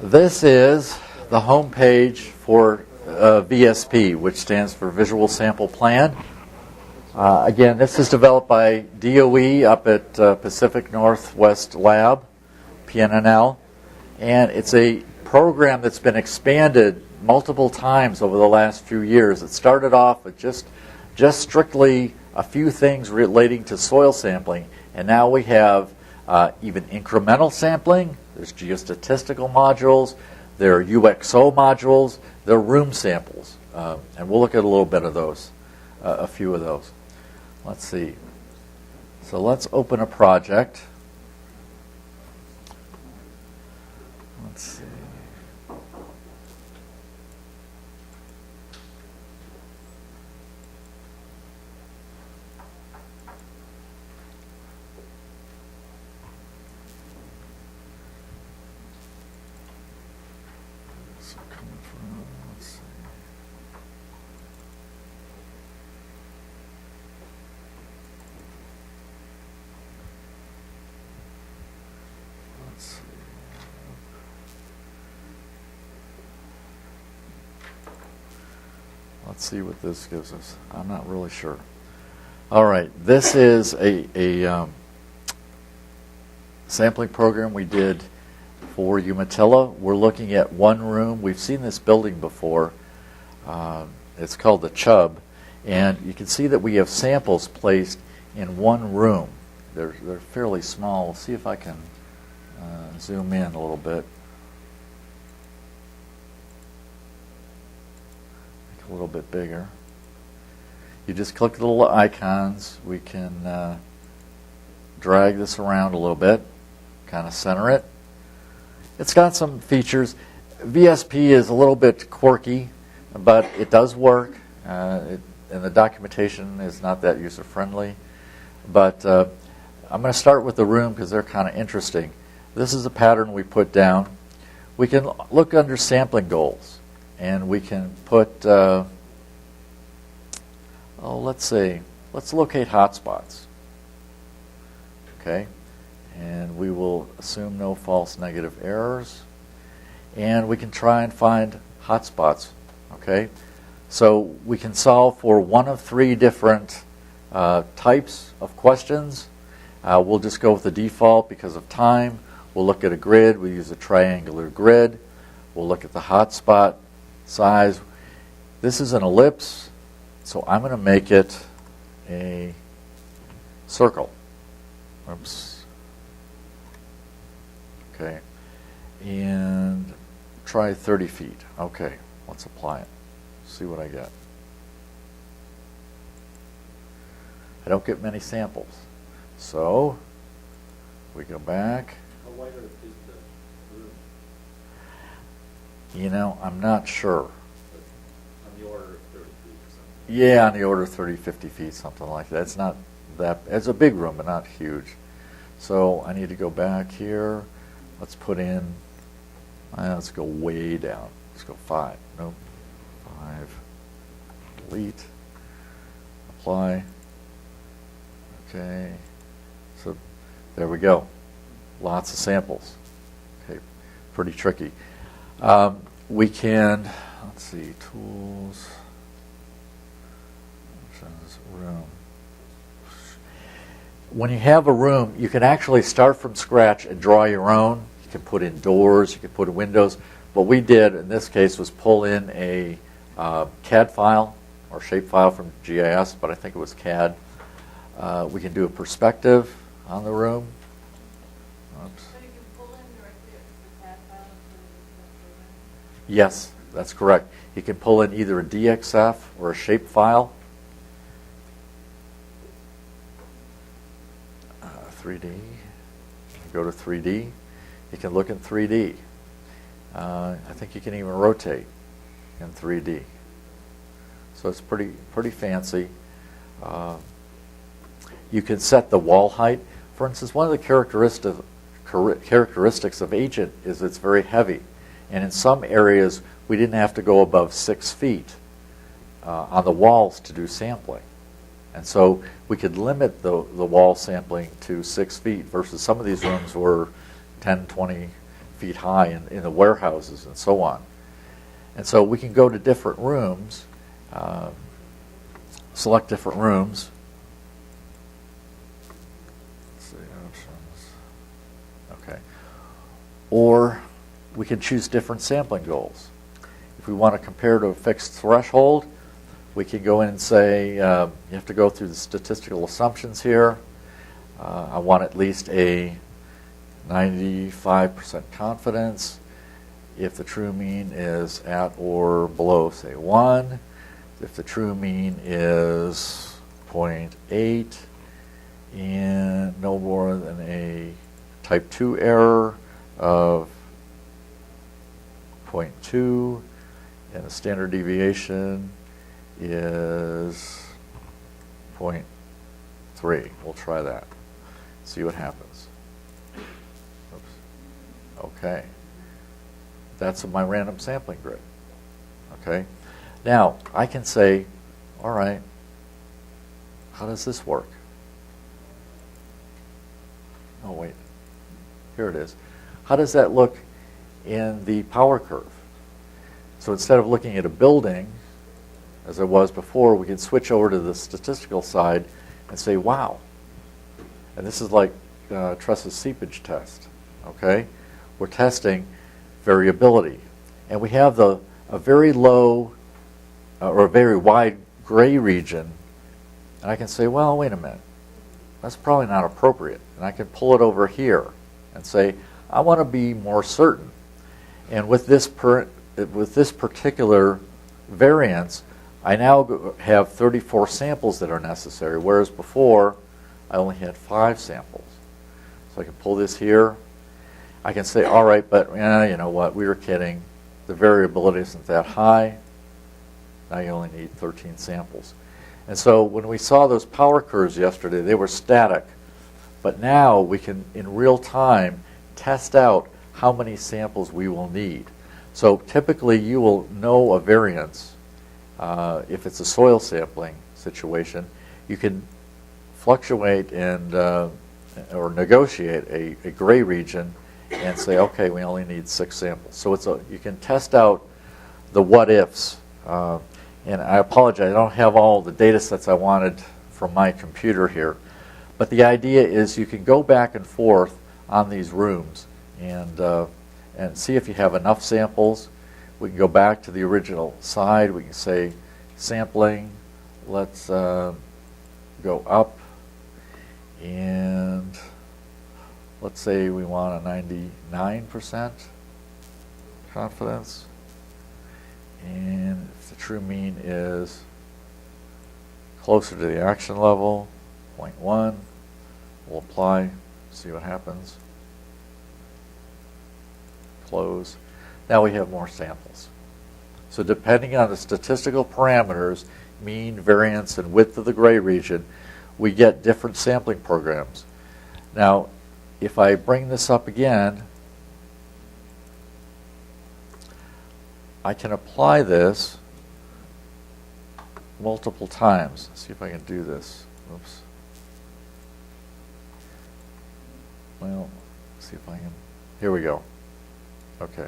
This is the home page for VSP, which stands for Visual Sample Plan. Again, this is developed by DOE up at Pacific Northwest Lab, PNNL, and it's a program that's been expanded multiple times over the last few years. It started off with just strictly a few things relating to soil sampling, and now we have even incremental sampling. There's geostatistical modules, there are UXO modules, there are room samples, and we'll look at a little bit of those, a few of those. Let's see. So let's open a project. Let's see. Let's see what this gives us. I'm not really sure. All right, this is a sampling program we did for Umatilla. We're looking at one room. We've seen this building before. It's called the Chubb, and you can see that we have samples placed in one room. They're fairly small. We'll see if I can zoom in a little bit. A little bit bigger. You just click the little icons. We can drag this around a little bit, kind of center it. It's got some features. VSP is a little bit quirky, but it does work, and the documentation is not that user-friendly. But I'm going to start with the room because they're kind of interesting. This is a pattern we put down. We can look under sampling goals. And we can put, let's locate hotspots. Okay, and we will assume no false negative errors. And we can try and find hotspots. Okay, so we can solve for one of three different types of questions. We'll just go with the default because of time. We'll look at a grid. We use a triangular grid. We'll look at the hotspot size. This is an ellipse, so I'm going to make it a circle. Oops. Okay. And try 30 feet. Okay, let's apply it. See what I get. I don't get many samples. So we go back. How wide is the room? You know, I'm not sure. On the order of 30 feet or something? Yeah, on the order of 30, 50 feet, something like that. It's not that, it's a big room, but not huge. So I need to go back here. Let's put in, let's go way down. Let's go 5. Nope. 5. Delete. Apply. Okay. So there we go. Lots of samples. Okay. Pretty tricky. We can, let's see, tools, room. When you have a room, you can actually start from scratch and draw your own. You can put in doors, you can put in windows. What we did in this case was pull in a CAD file or shape file from GIS, but I think it was CAD. We can do a perspective on the room. Oops. Yes, that's correct. You can pull in either a DXF or a shape file. 3D. Go to 3D. You can look in 3D. I think you can even rotate in 3D. So it's pretty fancy. You can set the wall height. For instance, one of the characteristics of Agent is it's very heavy. And in some areas, we didn't have to go above 6 feet on the walls to do sampling. And so we could limit the wall sampling to 6 feet versus some of these rooms were 10, 20 feet high in the warehouses and so on. And so we can go to different rooms, select different rooms. Let's see, options. Okay. Or we can choose different sampling goals. If we want to compare to a fixed threshold, we can go in and say, you have to go through the statistical assumptions here. I want at least a 95% confidence if the true mean is at or below, say, 1. If the true mean is 0.8 and no more than a type 2 error of 0.2, and the standard deviation is 0.3. We'll try that. See what happens. Oops. Okay. That's my random sampling grid. Okay. Now, I can say, all right, how does this work? Oh, wait. Here it is. How does that look in the power curve? So instead of looking at a building, as I was before, we can switch over to the statistical side and say, wow. And this is like Tress's seepage test. Okay? We're testing variability. And we have a very low or a very wide gray region. And I can say, well, wait a minute. That's probably not appropriate. And I can pull it over here and say, I want to be more certain. And with this particular variance, I now have 34 samples that are necessary, whereas before I only had 5 samples. So I can pull this here. I can say, all right, but you know what, we were kidding. The variability isn't that high. Now you only need 13 samples. And so when we saw those power curves yesterday, they were static. But now we can, in real time, test out how many samples we will need. So typically you will know a variance. If it's a soil sampling situation, you can fluctuate and or negotiate a gray region and say, okay, we only need 6 samples. So you can test out the what ifs. And I apologize, I don't have all the data sets I wanted from my computer here. But the idea is you can go back and forth on these rooms and see if you have enough samples. We can go back to the original side. We can say sampling. Let's go up. And let's say we want a 99% confidence. And if the true mean is closer to the action level, 0.1, we'll apply, see what happens. Close. Now we have more samples. So depending on the statistical parameters, mean, variance, and width of the gray region, we get different sampling programs. Now, if I bring this up again, I can apply this multiple times. Let's see if I can do this. Oops. Well, let's see if I can. Here we go. Okay.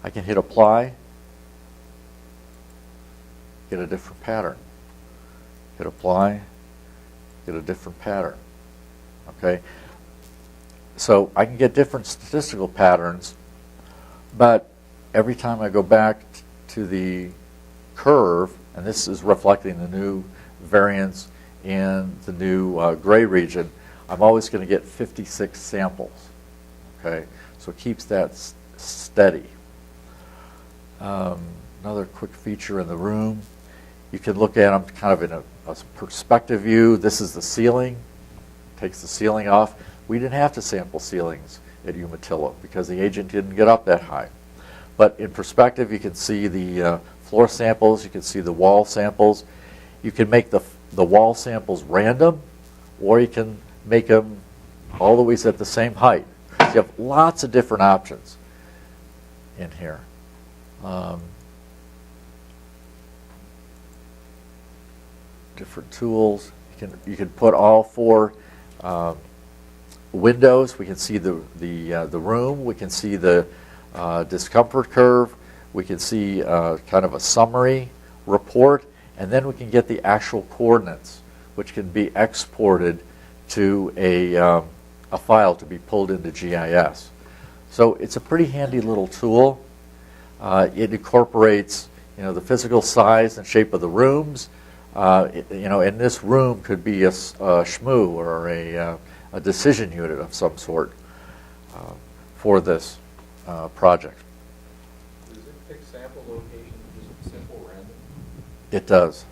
I can hit apply, get a different pattern. Hit apply, get a different pattern. Okay. So I can get different statistical patterns, but every time I go back to the curve, and this is reflecting the new variance in the new gray region, I'm always going to get 56 samples. Okay, so it keeps that steady. Another quick feature in the room, you can look at them kind of in a perspective view. This is the ceiling, takes the ceiling off. We didn't have to sample ceilings at Umatilla because the agent didn't get up that high. But in perspective, you can see the floor samples, you can see the wall samples. You can make the wall samples random, or you can make them all the way at the same height. So you have lots of different options in here. Different tools. You can put all 4 windows, we can see the room, we can see the discomfort curve, we can see kind of a summary report, and then we can get the actual coordinates, which can be exported to a file to be pulled into GIS. So it's a pretty handy little tool. It incorporates, the physical size and shape of the rooms. And this room could be a SHMU or a decision unit of some sort for this project. Does it pick sample location, just simple random? It does.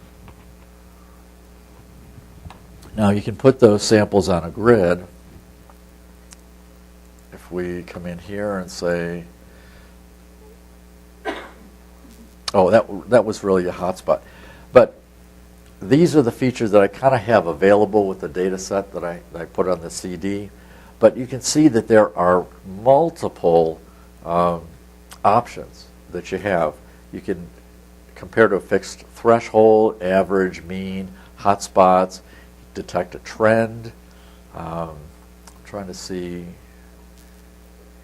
Now you can put those samples on a grid. If we come in here and say, oh, that was really a hotspot. But these are the features that I kind of have available with the data set that I put on the CD. But you can see that there are multiple options that you have. You can compare to a fixed threshold, average, mean, hotspots, detect a trend. I'm trying to see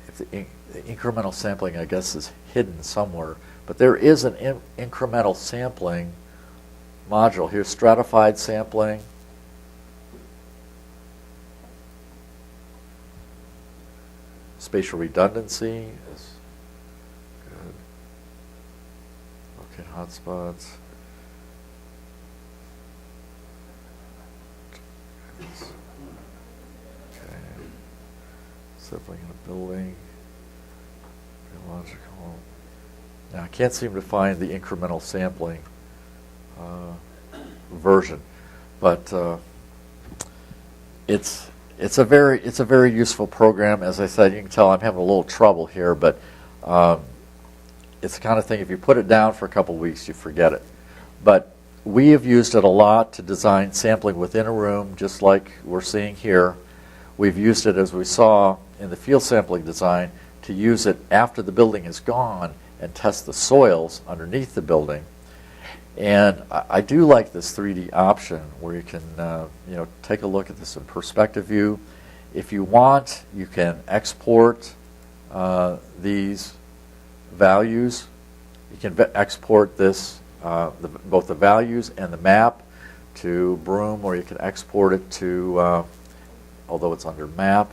if the incremental sampling, I guess, is hidden somewhere. But there is an incremental sampling module. Here's stratified sampling. Spatial redundancy is good. Okay, hotspots. Okay. Sampling in a building. Geological. Now, I can't seem to find the incremental sampling version, but it's a very useful program. As I said, you can tell I'm having a little trouble here, but it's the kind of thing, if you put it down for a couple weeks, you forget it. But we have used it a lot to design sampling within a room, just like we're seeing here. We've used it, as we saw in the field sampling design, to use it after the building is gone and test the soils underneath the building. And I do like this 3D option where you can take a look at this in perspective view. If you want, you can export these values. You can export this, both the values and the map, to Broom, or you can export it to, although it's under map,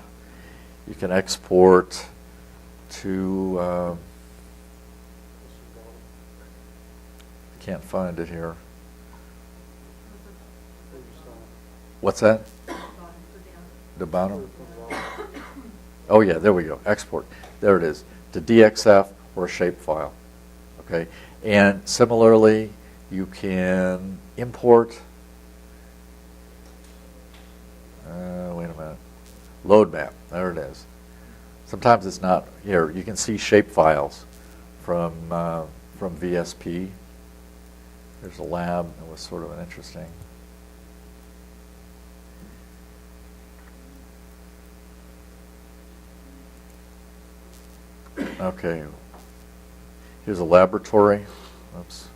you can export to, can't find it here. What's that? The bottom? Oh yeah, there we go. Export. There it is. To DXF or a shapefile. Okay. And similarly, you can import. Wait a minute. Load map. There it is. Sometimes it's not here. You can see shapefiles from VSP. There's a lab that was sort of an interesting. Okay. Here's a laboratory. Oops.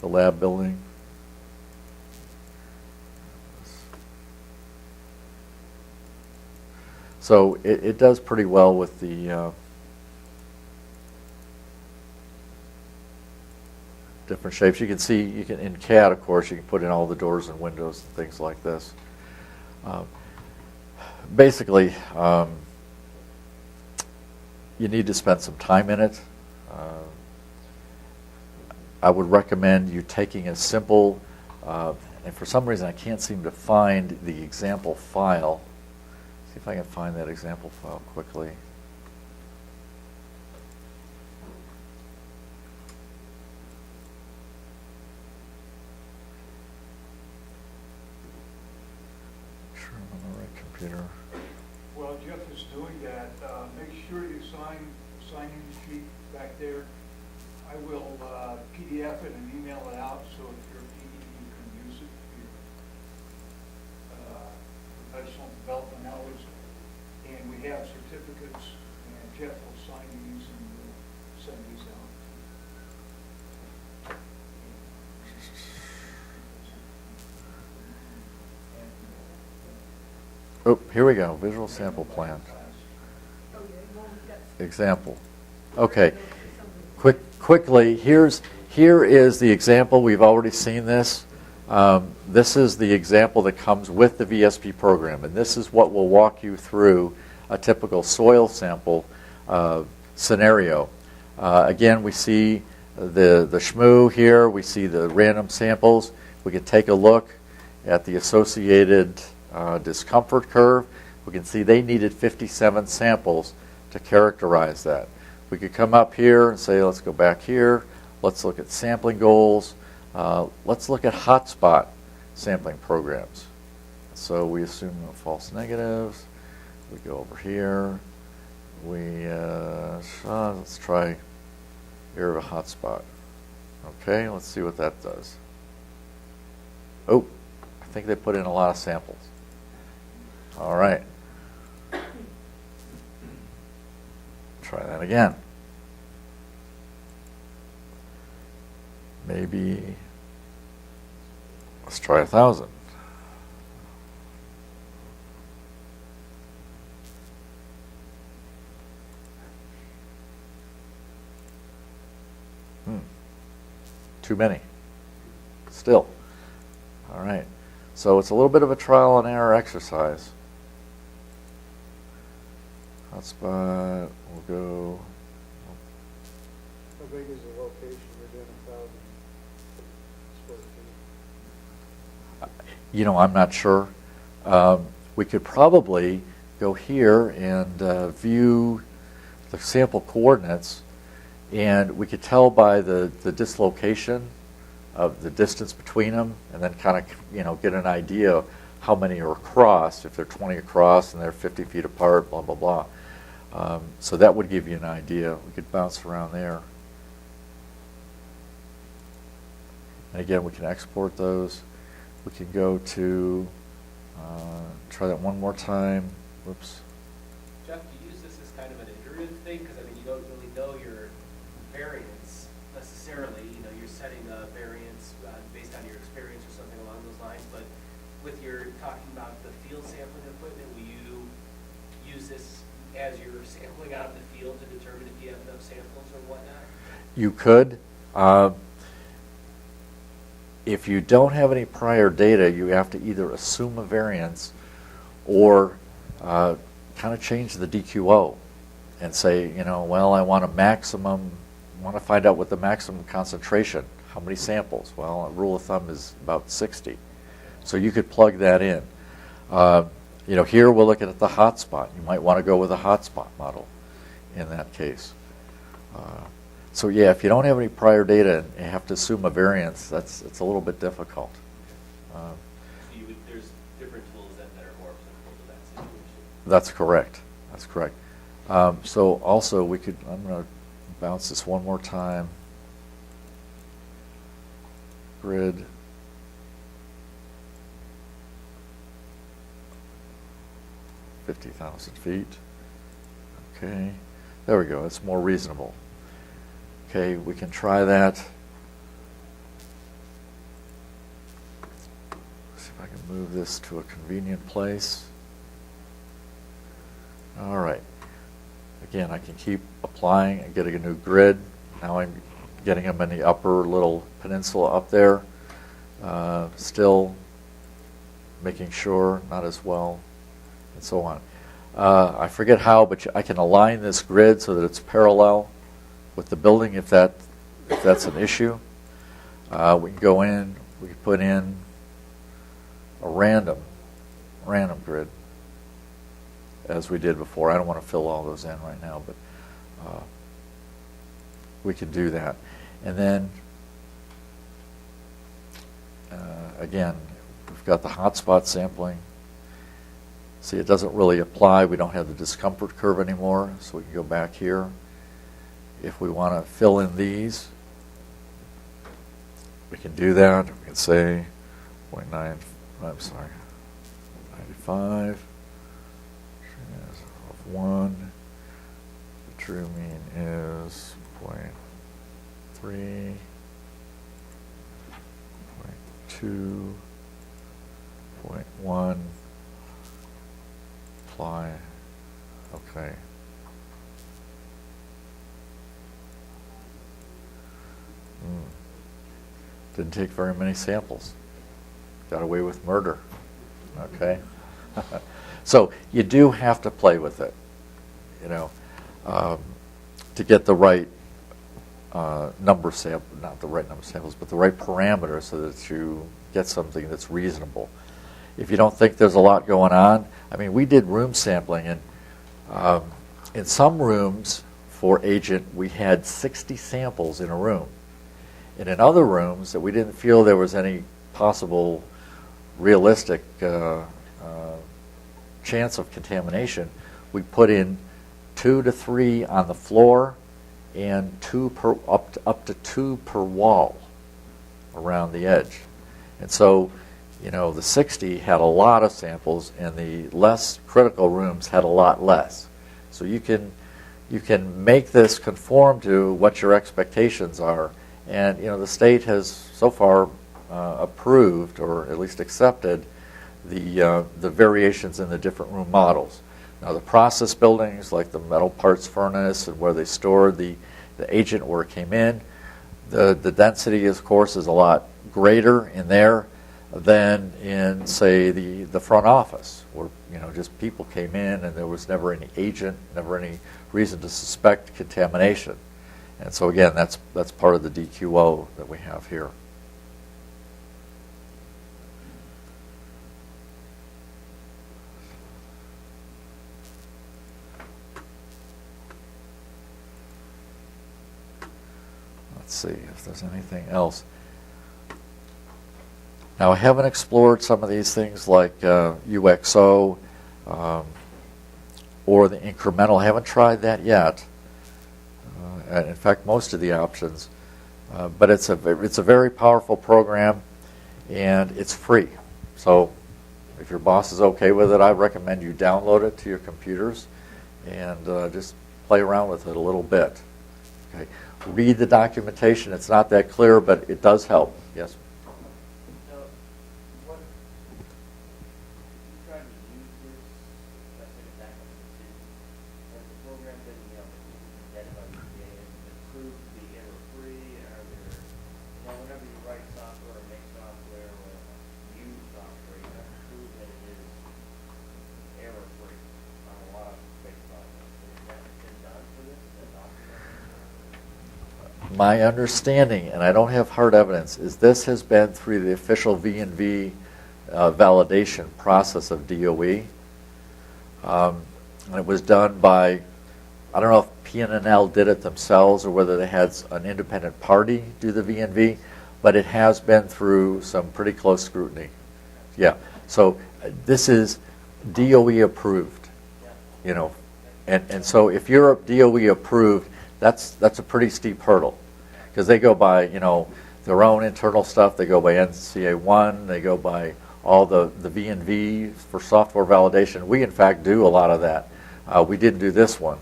The lab building. So it does pretty well with the different shapes. You can see, in CAD, of course, you can put in all the doors and windows and things like this. Basically, you need to spend some time in it. I would recommend you taking a simple, and for some reason I can't seem to find the example file. See if I can find that example file quickly. Make sure I'm on the right computer. While Jeff is doing that, make sure you sign in sheet back there. I will PDF it and email it out, so if you're PE, you can use it for your professional development hours. And we have certificates, and Jeff will sign these, and we'll Oh, here we go, visual sample plan. Example. Okay. Quickly, here is the example. We've already seen this. This is the example that comes with the VSP program, and this is what will walk you through a typical soil sample scenario. Again, we see the SHMU here. We see the random samples. We can take a look at the associated discomfort curve. We can see they needed 57 samples to characterize that. We could come up here and say, let's go back here. Let's look at sampling goals. Let's look at hotspot sampling programs. So we assume no false negatives. We go over here. Let's try area of a hotspot. Okay, let's see what that does. Oh, I think they put in a lot of samples. All right. Try that again. Maybe let's try 1,000. Too many. Still. All right. So it's a little bit of a trial and error exercise. Hotspot, we'll go. How big is the location? You're doing 1,000 square feet. You know, I'm not sure. We could probably go here and view the sample coordinates, and we could tell by the dislocation of the distance between them, and then kind of get an idea of how many are across. If they're 20 across and they're 50 feet apart, blah blah blah. So that would give you an idea. We could bounce around there. And again, we can export those. We can go to, try that one more time. Whoops. Jeff, do you use this as kind of an iterative thing? Because I mean, you don't really know your variance necessarily. You're setting a variance based on your experience or something along those lines. But with your talking about the field sampling equipment, will you use this as you're sampling out in the field to determine if you have enough samples or whatnot? You could. If you don't have any prior data, you have to either assume a variance or kind of change the DQO and say, well, I want to find out what the maximum concentration, how many samples? Well, a rule of thumb is about 60. So you could plug that in. Here we're looking at the hotspot. You might want to go with a hotspot model in that case. So yeah, if you don't have any prior data and you have to assume a variance, it's a little bit difficult. So there's different tools that are more applicable to that situation. That's correct. That's correct. So also I'm going to bounce this one more time. Grid. $50,000 feet. Okay, there we go. It's more reasonable. Okay, we can try that. See if I can move this to a convenient place. All right. Again, I can keep applying and getting a new grid. Now I'm getting them in the upper little peninsula up there. Still making sure, not as well, and so on. I forget how, but I can align this grid so that it's parallel with the building if that's an issue. We can go in, we can put in a random grid as we did before. I don't want to fill all those in right now, but we can do that. And then again, we've got the hotspot sampling. See, it doesn't really apply. We don't have the discomfort curve anymore, so we can go back here. If we want to fill in these, we can do that. We can say 95. Of 1. The true mean is 0.3, 0.2, 0.1, Okay. Didn't take very many samples. Got away with murder. Okay. So you do have to play with it, you know, to get the right number of samples, not the right number of samples, but the right parameters so that you get something that's reasonable. If you don't think there's a lot going on, I mean, we did room sampling, and in some rooms for agent, we had 60 samples in a room. And in other rooms that we didn't feel there was any possible realistic chance of contamination, we put in 2 to 3 on the floor and up to 2 per wall around the edge. And so, you know, the 60 had a lot of samples, and the less critical rooms had a lot less. So you can make this conform to what your expectations are. And you know, the state has so far approved, or at least accepted, the variations in the different room models. Now, the process buildings, like the metal parts furnace and where they stored the agent where it came in, the density, of course, is a lot greater in there than in, say, the front office, where, you know, just people came in and there was never any agent, never any reason to suspect contamination. And so again, that's part of the DQO that we have here. Let's see if there's anything else. Now, I haven't explored some of these things like UXO or the incremental. I haven't tried that yet. In fact, most of the options. But it's a very powerful program, and it's free. So if your boss is okay with it, I recommend you download it to your computers and just play around with it a little bit. Okay. Read the documentation. It's not that clear, but it does help. Yes? So, what, you tried to use this, let's say, back up to the city, has the program been, you know, vetted by the EPA, has it been proved to be error-free? Are there, you know, whenever you write software or make software or use software, you have to prove that it is error-free on a lot of big projects. Has that been done for this? Is that documented? My understanding, and I don't have hard evidence, is this has been through the official V&V validation process of DOE. And it was done by, I don't know if PNNL did it themselves or whether they had an independent party do the V&V, but it has been through some pretty close scrutiny. Yeah, so this is DOE approved, you know, and so if you're DOE approved, that's a pretty steep hurdle, because they go by, you know, their own internal stuff. They go by NCA 1. They go by all the V&V for software validation. We, in fact, do a lot of that. We didn't do this one,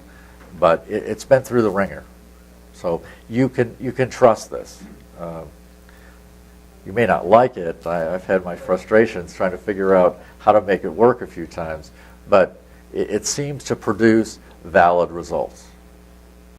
but it's been through the ringer. So you can trust this. You may not like it. I've had my frustrations trying to figure out how to make it work a few times, but it seems to produce valid results.